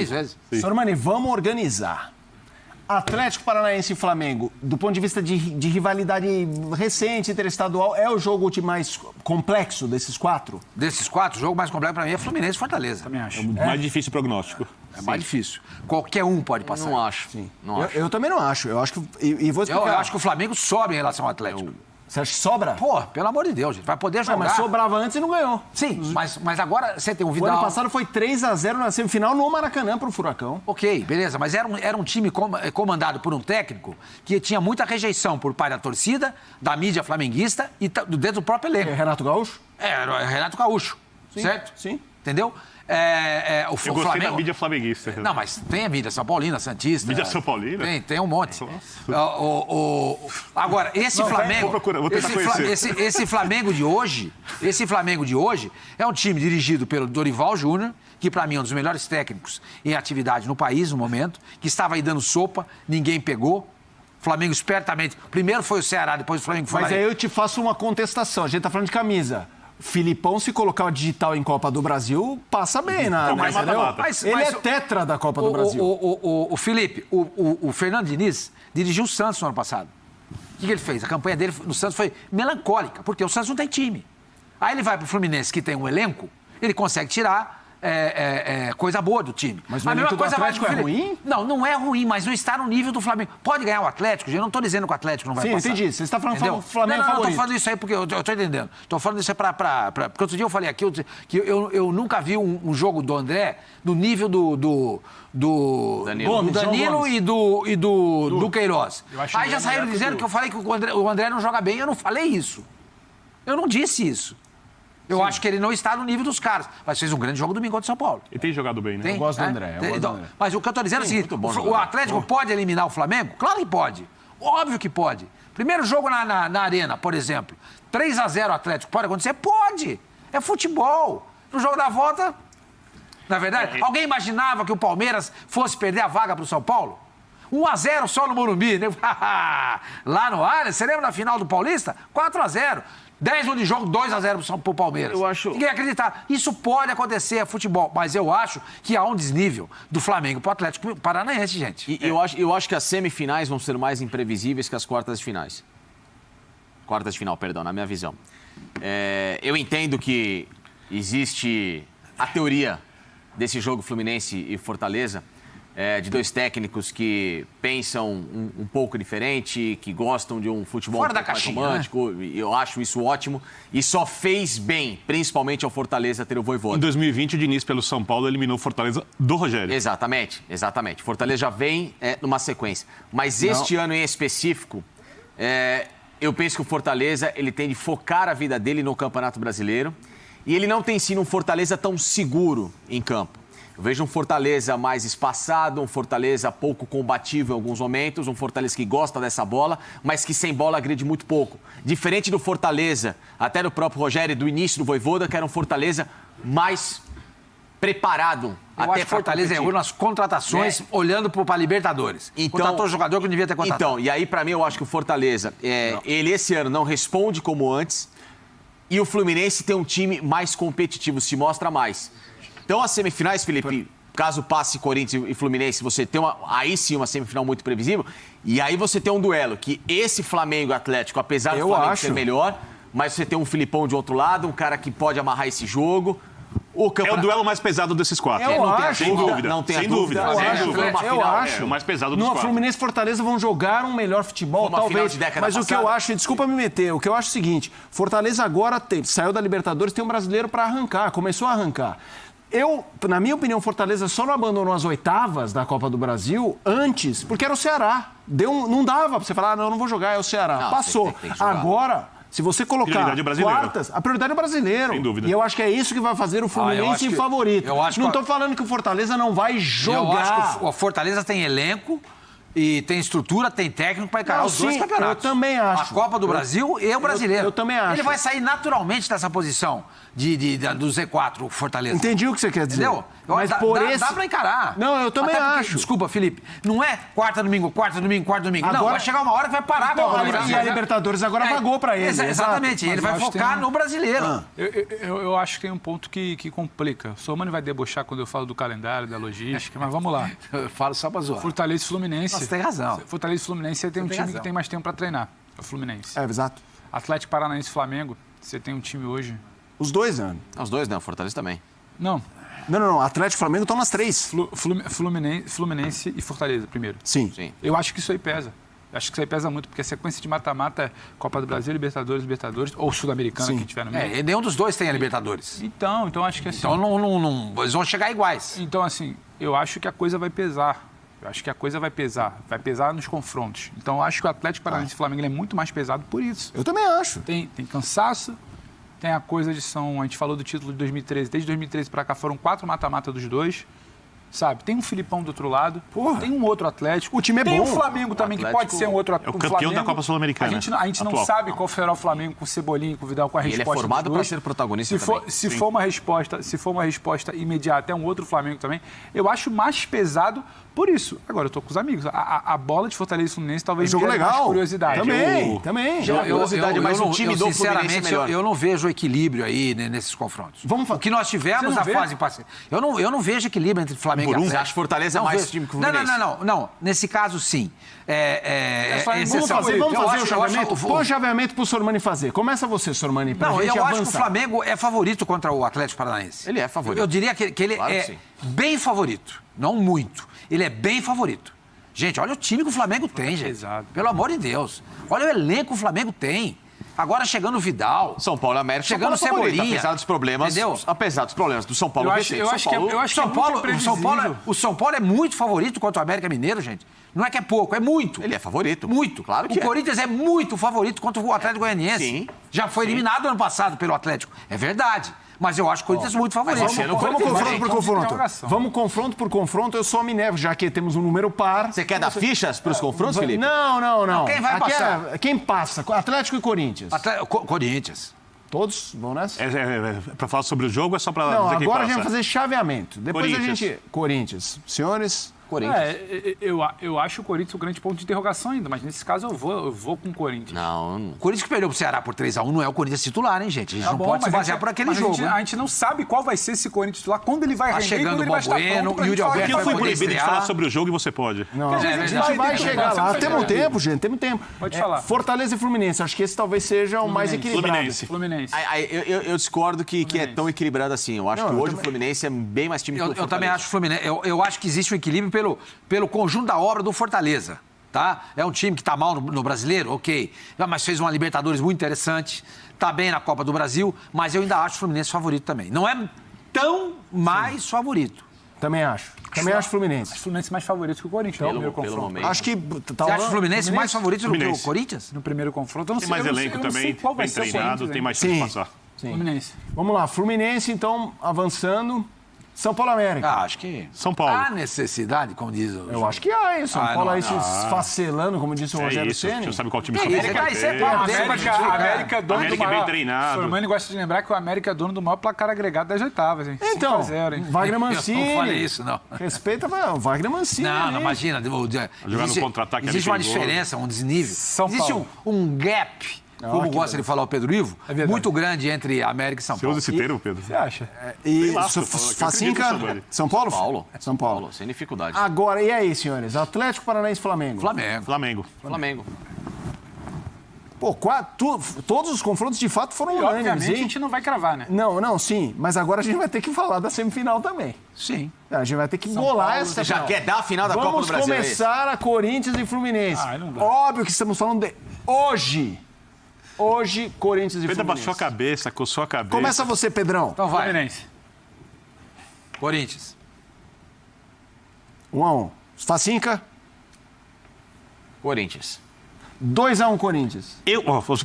3 vezes. Sormani, vamos organizar. Atlético Paranaense e Flamengo, do ponto de vista de rivalidade recente, interestadual, é o jogo mais complexo desses 4? Desses 4, o jogo mais complexo para mim é Fluminense e Fortaleza. Também acho. É o mais difícil prognóstico. É mais difícil. Qualquer um pode passar. Eu não acho. Sim. Não acho. Eu também não acho. Eu acho que... E vou explicar. Eu acho que o Flamengo sobe em relação ao Atlético. Você acha que sobra? Pô, pelo amor de Deus, gente. Vai poder jogar. Mas sobrava antes e não ganhou. Sim, mas agora você tem um O Vidal... ano passado foi 3-0 na semifinal no Maracanã pro Furacão. Ok, beleza, mas era um time comandado por um técnico que tinha muita rejeição por parte da torcida, da mídia flamenguista e dentro do próprio elenco. Renato Gaúcho? Era Renato Gaúcho, certo? Sim. Entendeu? Eu gostei da mídia flamenguista. Não, mas tem a mídia São Paulina, Santista. Mídia São Paulina? Tem um monte. Agora, esse Flamengo... Vou tentar conhecer. Esse Flamengo de hoje é um time dirigido pelo Dorival Júnior, que para mim é um dos melhores técnicos em atividade no país no momento, que estava aí dando sopa, ninguém pegou. Flamengo espertamente... Primeiro foi o Ceará, depois o Flamengo foi Mas aí eu te faço uma contestação. A gente tá falando de camisa. Filipão, se colocar o digital em Copa do Brasil, passa bem Ele é tetra da Copa do Brasil. O Felipe, o Fernando Diniz dirigiu o Santos no ano passado. O que ele fez? A campanha dele no Santos foi melancólica, porque o Santos não tem time. Aí ele vai pro Fluminense, que tem um elenco, ele consegue tirar coisa boa do time. Mas o elenco do Atlético é ruim? Não é ruim, mas não está no nível do Flamengo. Pode ganhar o Atlético, eu não estou dizendo que o Atlético não vai passar. Sim, entendi. Você está falando do Flamengo favorito. Não, favorito. estou falando isso aí porque eu estou entendendo. Estou falando isso porque outro dia eu falei aqui que eu nunca vi um jogo do André no nível do Danilo e do Queiroz. Aí já saíram dizendo que eu falei que o André não joga bem. Eu não falei isso. Eu não disse isso. Eu acho que ele não está no nível dos caras. Mas fez um grande jogo domingo contra o São Paulo. Ele tem jogado bem, né? Eu gosto do André. Mas o que eu estou dizendo é o seguinte: o Atlético pode eliminar o Flamengo? Claro que pode. Óbvio que pode. Primeiro jogo na Arena, por exemplo. 3-0 Atlético. Pode acontecer? Pode. É futebol. No jogo da volta, na verdade, alguém imaginava que o Palmeiras fosse perder a vaga para o São Paulo? 1-0 só no Morumbi. Né? Lá no Allianz, você lembra da final do Paulista? 4-0. 10 minutos de jogo, 2-0 pro Palmeiras. Ninguém acreditar. Isso pode acontecer, é futebol. Mas eu acho que há um desnível do Flamengo pro Atlético Paranaense, gente. Eu acho que as semifinais vão ser mais imprevisíveis que as quartas de finais. Quartas de final, perdão, na minha visão. Eu entendo que existe a teoria desse jogo Fluminense e Fortaleza, de dois técnicos que pensam um pouco diferente, que gostam de um futebol fora da caixinha, romântico. Né? Eu acho isso ótimo. E só fez bem, principalmente ao Fortaleza, ter o Vojvoda. Em 2020, o Diniz, pelo São Paulo, eliminou o Fortaleza do Rogério. Exatamente. Fortaleza já vem numa sequência. Mas este ano em específico, eu penso que o Fortaleza ele tem de focar a vida dele no Campeonato Brasileiro. E ele não tem sido um Fortaleza tão seguro em campo. Eu vejo um Fortaleza mais espaçado, um Fortaleza pouco combativo em alguns momentos, um Fortaleza que gosta dessa bola, mas que sem bola agride muito pouco. Diferente do Fortaleza, até do próprio Rogério, do início do Vojvoda, que era um Fortaleza mais preparado. Eu acho que Fortaleza errou nas contratações, olhando para a Libertadores. Contratou jogador que não devia ter contratado. Então, e aí para mim eu acho que o Fortaleza, ele esse ano não responde como antes, e o Fluminense tem um time mais competitivo, se mostra mais. Então, as semifinais, Felipe, caso passe Corinthians e Fluminense, você tem aí sim uma semifinal muito previsível. E aí você tem um duelo que esse Flamengo Atlético, apesar do Flamengo ser melhor, mas você tem um Filipão de outro lado, um cara que pode amarrar esse jogo. É o duelo mais pesado desses 4. Sem dúvida. Não tem dúvida. Eu acho. É o mais pesado dos 4. Fluminense e Fortaleza vão jogar um melhor futebol, talvez. Mas o que eu acho, desculpa me meter, o que eu acho é o seguinte: Fortaleza agora saiu da Libertadores, tem um brasileiro para arrancar, começou a arrancar. Na minha opinião, Fortaleza só não abandonou as oitavas da Copa do Brasil antes, porque era o Ceará. Não dava pra você falar, não, eu não vou jogar, é o Ceará. Não, passou. tem que jogar. Agora, se você colocar quartas, a prioridade é o brasileiro. Sem dúvida. E eu acho que é isso que vai fazer o Fluminense favorito. Não estou falando que o Fortaleza não vai jogar. Eu acho que o Fortaleza tem elenco, E tem estrutura, tem técnico para encarar os dois campeonatos. Eu também acho. A Copa do Brasil e o brasileiro. Eu também acho. Ele vai sair naturalmente dessa posição do Z4, o Fortaleza. Entendi o que você quer dizer. Entendeu? Mas dá pra encarar. Não, eu também acho. Desculpa, Felipe. Não é quarta, domingo. Agora, não, vai chegar uma hora que vai parar. E a Libertadores agora vagou pra ele. Exatamente. Ele vai focar no brasileiro. Eu acho que tem um ponto que complica. O Sormani vai debochar quando eu falo do calendário, da logística, mas vamos lá. Eu falo só pra zoar. Fortaleza e Fluminense. Você tem razão. Fortaleza e Fluminense, você tem um time que tem mais tempo pra treinar. É o Fluminense. Exato. Atlético Paranaense e Flamengo, você tem um time hoje... Os dois, né? Os dois, não. Fortaleza também. Não. Não. Atlético e Flamengo estão nas 3. Fluminense e Fortaleza, primeiro. Sim. Eu acho que isso aí pesa. Acho que isso aí pesa muito, porque a sequência de mata-mata é Copa do Brasil, Libertadores, ou Sul-Americana, que tiver no meio. Nenhum dos dois tem a Libertadores. Então acho que assim... Então eles vão chegar iguais. Então, assim, eu acho que a coisa vai pesar. Vai pesar nos confrontos. Então, eu acho que o Atlético Paranaense e Flamengo é muito mais pesado por isso. Eu também acho. Tem cansaço, tem a coisa de a gente falou do título de 2013. Desde 2013 para cá foram 4 mata-mata dos dois. Sabe? Tem um Filipão do outro lado, tem um outro Atlético. O time é bom. Tem o Flamengo também, que pode ser um outro Atlético. É o campeão da Copa Sul-Americana. A gente não sabe qual será o Flamengo com o Cebolinha, com o Vidal, com a resposta. Ele é formado para ser protagonista se for uma resposta imediata, é um outro Flamengo também. Eu acho mais pesado por isso. Agora, eu tô com os amigos. A bola de Fortaleza e Fluminense talvez jogo legal. Mais curiosidade. Também. Curiosidade, mas o time do Fluminense é melhor. Eu não vejo equilíbrio aí nesses confrontos. O que nós tivemos na fase passada. Eu não vejo equilíbrio entre Flamengo e Atlético. Você acha que Fortaleza é mais time que o Fluminense? Não. Nesse caso, sim. Vamos fazer o chaveamento? Põe o chaveamento pro Sormani fazer. Começa você, Sormani, pra gente avançar. Eu acho que o Flamengo é favorito contra o Atlético Paranaense. Ele é favorito. Eu diria que ele bem favorito. Não muito. Ele é bem favorito. Gente, olha o time que o Flamengo tem, gente. Exato. Pelo amor de Deus. Olha o elenco que o Flamengo tem. Agora chegando o Vidal. São Paulo e América. Chegando o Cebolinha. Apesar dos problemas. Entendeu? Apesar dos problemas do São Paulo. Eu acho que o São Paulo é muito favorito contra o América Mineiro, gente. Não é que é pouco, é muito. Ele é favorito. Muito. Claro que o Corinthians é muito favorito contra o Atlético Goianiense. Sim. Já foi eliminado ano passado pelo Atlético. É verdade. Mas eu acho o Corinthians muito favorito. Vamos confronto por confronto. Vamos confronto por confronto. Eu só me nego, já que temos um número par. Você quer dar fichas para os confrontos, Felipe? Não. Quem vai passar? Quem passa? Atlético e Corinthians. Corinthians. Todos vão nessa? Para falar sobre o jogo, é só para dizer quem agora passa. a gente vai fazer chaveamento. Depois a gente... Corinthians. Senhores... Corinthians. Eu acho o Corinthians um grande ponto de interrogação ainda, mas nesse caso eu vou com o Corinthians. Não. O Corinthians que perdeu pro Ceará por 3-1 não é o Corinthians titular, hein, gente? A gente não pode se basear por aquele jogo. A gente não sabe qual vai ser esse Corinthians titular, quando ele vai render, chegando quando ele vai estar pronto. E o Yuri Alberto eu fui vai proibido de falar sobre o jogo e você pode. Não, a gente vai chegar lá. Temos tempo, gente, temos tempo. Pode falar. Fortaleza e Fluminense, acho que esse talvez seja o mais equilibrado. Fluminense. Eu discordo que é tão equilibrado assim. Eu acho que hoje o Fluminense é bem mais time que o Fortaleza. Eu também acho o Fluminense. Eu acho que existe um equilíbrio pelo conjunto da obra do Fortaleza, tá? É um time que tá mal no Brasileiro, ok. Mas fez uma Libertadores muito interessante, tá bem na Copa do Brasil, mas eu ainda acho o Fluminense favorito também. Não é tão mais favorito. Também acho. Também acho o Fluminense. Acho o Fluminense mais favorito que o Corinthians no primeiro confronto. Acho que... Você acha o Fluminense mais favorito do que o Corinthians? No primeiro confronto. Eu não tem sei, mais elenco também, bem treinado, tem mais chance de passar. Fluminense. Vamos lá, Fluminense, então, avançando... São Paulo América. Acho que... São Paulo. Há necessidade, como diz o... Eu acho que há, hein? São Paulo aí se esfacelando, como disse o Rogério Ceni. Você sabe qual time São Paulo vai ter. América é dono do maior... bem treinado. O Sormani gosta de lembrar que o América é dono do maior placar agregado das oitavas, hein? Então, 5-0, hein? Wagner Mancini. Eu não falei isso, não. Respeita o Wagner Mancini. Não, imagina. Jogar no contra-ataque. Existe uma diferença, um desnível. Existe um gap... Como gosta de falar o Pedro Ivo, muito grande entre América e São Paulo. Você usa esse termo, Pedro? Você acha? E Facinca, São Paulo? São Paulo. Sem dificuldade. Agora, e aí, senhores? Atlético Paranaense e Flamengo? Flamengo. Pô, todos os confrontos de fato foram unânimes. Obviamente a gente não vai cravar, né? Não, sim. Mas agora a gente vai ter que falar da semifinal também. Sim. A gente vai ter que bolar essa já final. quer dar a final da Copa do Brasil? Vamos começar a Corinthians e Fluminense. Óbvio que estamos falando de hoje. Hoje, Corinthians e Pedro Fluminense. baixou a cabeça, coçou a cabeça. Começa você, Pedrão. Então vai. Fluminense. Corinthians. 1-1. Facinca. Corinthians. 2-1 Corinthians.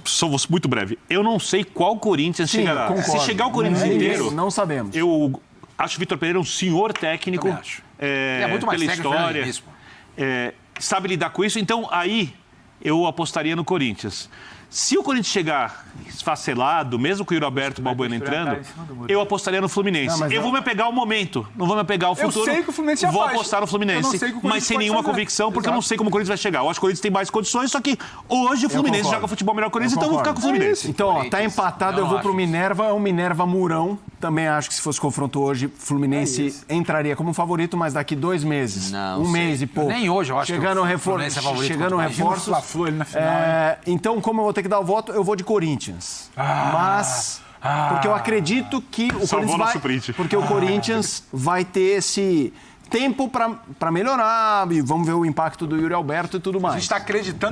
Sou muito breve. Eu não sei qual Corinthians chegará. Concordo. Se chegar o Corinthians inteiro... Não sabemos. Eu acho o Vitor Pereira um senhor técnico. É muito mais pela história. sabe lidar com isso. Então, aí, eu apostaria no Corinthians. Se o Corinthians chegar esfacelado, mesmo com o Yuri Alberto e o Balbuena entrando, eu apostaria no Fluminense. Eu vou me apegar ao momento, não vou me apegar ao futuro. Eu sei que o Fluminense já vou faz. apostar no Fluminense, mas sem nenhuma convicção, porque eu não sei como o Corinthians vai chegar. Eu acho que o Corinthians tem mais condições, só que hoje o Fluminense joga futebol melhor que o Corinthians, então eu vou ficar com o Fluminense. Então, ó, tá empatado, eu vou pro Minerva, é um Minerva Murão. Também acho que se fosse confronto hoje, o Fluminense entraria como favorito, mas daqui 2 meses, mês e pouco. Nem hoje, eu acho chegando que o Fluminense é favorito. Chegando reforços. Então, como eu vou ter que dar o voto, eu vou de Corinthians. Mas... Porque eu acredito que o Corinthians vai ter esse tempo para melhorar. E vamos ver o impacto do Yuri Alberto e tudo mais. A gente está acreditando